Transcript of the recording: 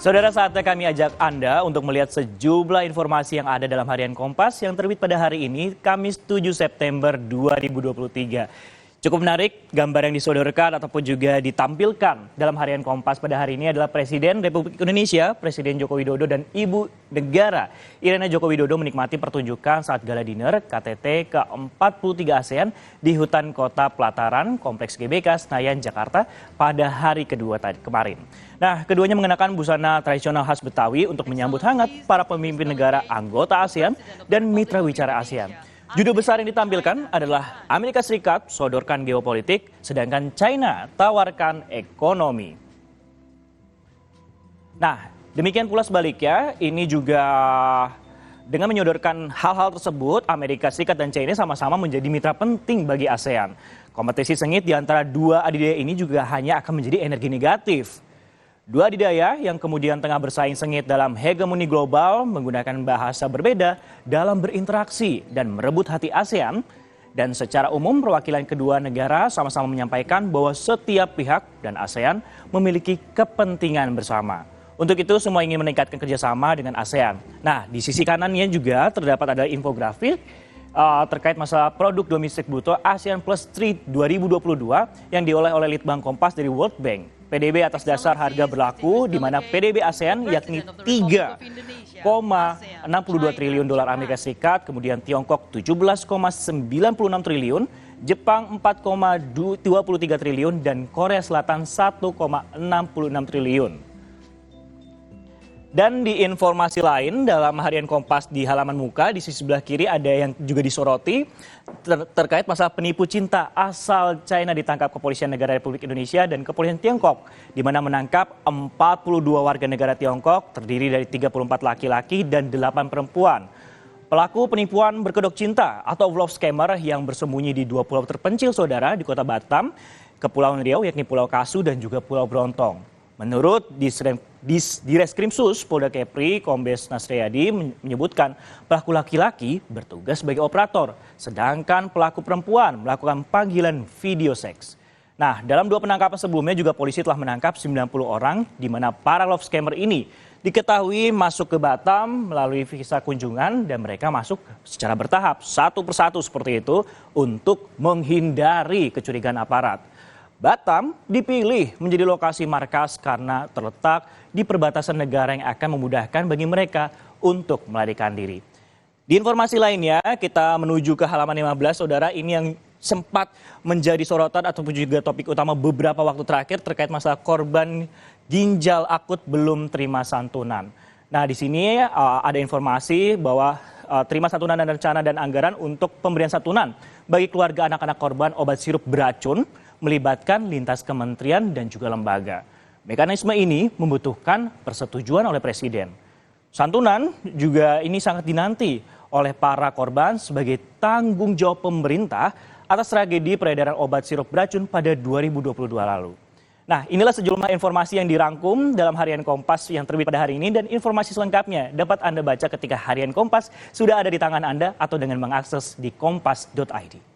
Saudara, saatnya kami ajak Anda untuk melihat sejumlah informasi yang ada dalam harian Kompas yang terbit pada hari ini, Kamis 7 September 2023. Cukup menarik, gambar yang disodorkan ataupun juga ditampilkan dalam harian Kompas pada hari ini adalah Presiden Republik Indonesia, Presiden Joko Widodo dan Ibu Negara Irina Joko Widodo menikmati pertunjukan saat gala dinner KTT ke-43 ASEAN di hutan kota Pelataran, Kompleks GBK, Senayan, Jakarta pada hari kedua kemarin. Nah, keduanya mengenakan busana tradisional khas Betawi untuk menyambut hangat para pemimpin negara anggota ASEAN dan mitra wicara ASEAN. Judul besar yang ditampilkan adalah Amerika Serikat sodorkan geopolitik, sedangkan China tawarkan ekonomi. Nah, demikian pula sebaliknya, ini juga dengan menyodorkan hal-hal tersebut, Amerika Serikat dan China sama-sama menjadi mitra penting bagi ASEAN. Kompetisi sengit di antara dua adidaya ini juga hanya akan menjadi energi negatif. Dua adidaya yang kemudian tengah bersaing sengit dalam hegemoni global menggunakan bahasa berbeda dalam berinteraksi dan merebut hati ASEAN. Dan secara umum perwakilan kedua negara sama-sama menyampaikan bahwa setiap pihak dan ASEAN memiliki kepentingan bersama. Untuk itu semua ingin meningkatkan kerjasama dengan ASEAN. Nah, di sisi kanannya juga terdapat ada infografik terkait masalah produk domestik bruto ASEAN Plus Trade 2022 yang diolah oleh Litbang Kompas dari World Bank. PDB atas dasar harga berlaku di mana PDB ASEAN yakni 3,62 triliun dolar Amerika Serikat, kemudian Tiongkok 17,96 triliun, Jepang 4,23 triliun dan Korea Selatan 1,66 triliun. Dan di informasi lain dalam harian Kompas di halaman muka di sisi sebelah kiri ada yang juga disoroti terkait masalah penipu cinta asal China ditangkap Kepolisian Negara Republik Indonesia dan Kepolisian Tiongkok, di mana menangkap 42 warga negara Tiongkok terdiri dari 34 laki-laki dan 8 perempuan. Pelaku penipuan berkedok cinta atau love scammer yang bersembunyi di dua pulau terpencil saudara di kota Batam, Kepulauan Riau yakni Pulau Kasu dan juga Pulau Brontong. Menurut Direskrimsus Polda Kepri, Kombes Nasriyadi menyebutkan pelaku laki-laki bertugas sebagai operator, sedangkan pelaku perempuan melakukan panggilan video seks. Nah, dalam dua penangkapan sebelumnya juga polisi telah menangkap 90 orang di mana para love scammer ini diketahui masuk ke Batam melalui visa kunjungan dan mereka masuk secara bertahap satu persatu seperti itu untuk menghindari kecurigaan aparat. Batam dipilih menjadi lokasi markas karena terletak di perbatasan negara yang akan memudahkan bagi mereka untuk melarikan diri. Di informasi lainnya, kita menuju ke halaman 15, saudara, ini yang sempat menjadi sorotan ataupun juga topik utama beberapa waktu terakhir terkait masalah korban ginjal akut belum terima santunan. Nah, di sini ada informasi bahwa terima santunan dan rencana dan anggaran untuk pemberian santunan bagi keluarga anak-anak korban obat sirup beracun melibatkan lintas kementerian dan juga lembaga. Mekanisme ini membutuhkan persetujuan oleh Presiden. Santunan juga ini sangat dinanti oleh para korban sebagai tanggung jawab pemerintah atas tragedi peredaran obat sirup beracun pada 2022 lalu. Nah, inilah sejumlah informasi yang dirangkum dalam harian Kompas yang terbit pada hari ini dan informasi selengkapnya dapat Anda baca ketika harian Kompas sudah ada di tangan Anda atau dengan mengakses di kompas.id.